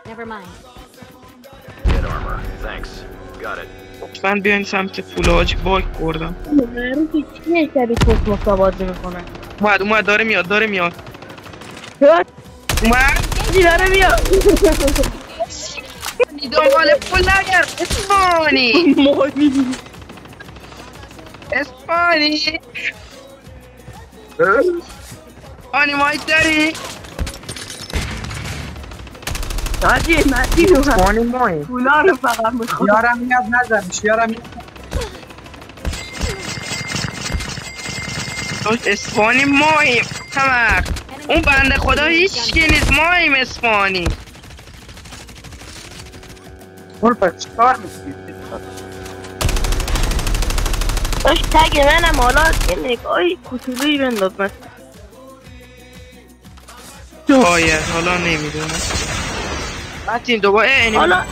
Never mind. Get armor. Thanks. Got it. لطفاً بیاین سمت فولاج باگ خوردم. معروفی چیه شبیه کسموسا بازی میکنه؟ اومد داره میاد اومد داره میاد دنبال پول نگرد اسپانی اسپانی مایک داری؟ ناجی اسپانی مایی پولا رو فقط میخواد یارم میاد نزنش یارم میاد اسپانی ماییم همه اون بنده خدا هیچ کی نیست ماییم اسپانی برو پس چکار میکنی؟ داشت تگ منم حالا یه نگاهی کتولوی بنداز مثلا شاید حالا نمیدونم متین دوباره حالا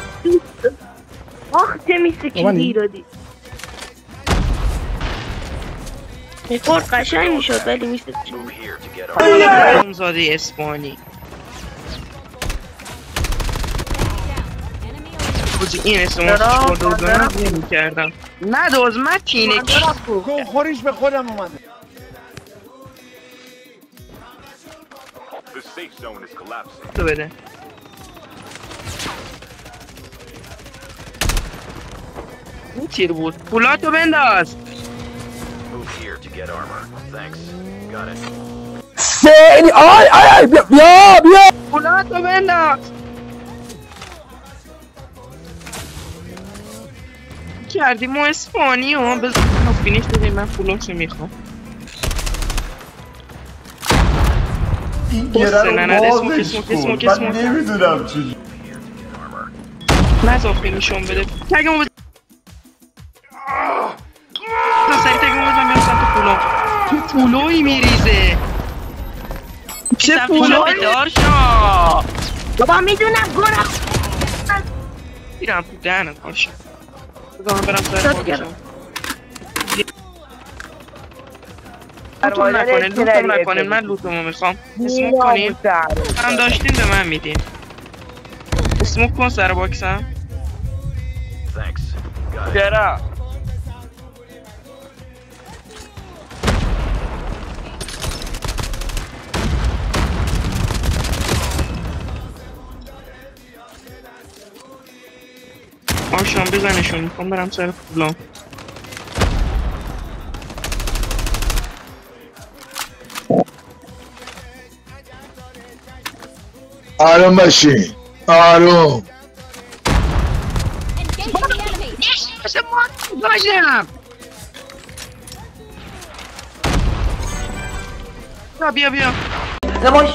آخ چه میسه کلی دادی میخورد قشنگ میشد ولی میسه Move here to get armor. حرام زاده اسپانی بودی این اسماس چورده بود و من نمی‌کردم ندوز متینه خوریش به خودم اومده The safe zone is collapsing. تو بده این تیر بود پولاتو بنداز Move here to get armor. Thanks. Got it. سیلی آی بیا پولاتو بنداز کردیم ما اسپانی و بذار فینیش بدیم من پولاتو میخوام این گره رو نه بازش اسموک کن من نمیدونم چی نزا فینیشون بده تگمو بده سری تگمو بده میام سمت پولو چه پولوی میریزه چه پولوی دار شا بابا میدونم گناه میرم تو دهنم کاشم بذار من برم سر پاکشم لوتم نکنین من لوتمو میخوام اسموک کنین هم داشتین به من میدین اسموک کن سر باکسم Thanks. Got it. چرا آشان بزنشون میخوام برم سر پولام آروم باشین آروم Engage the enemy. بیا نمایش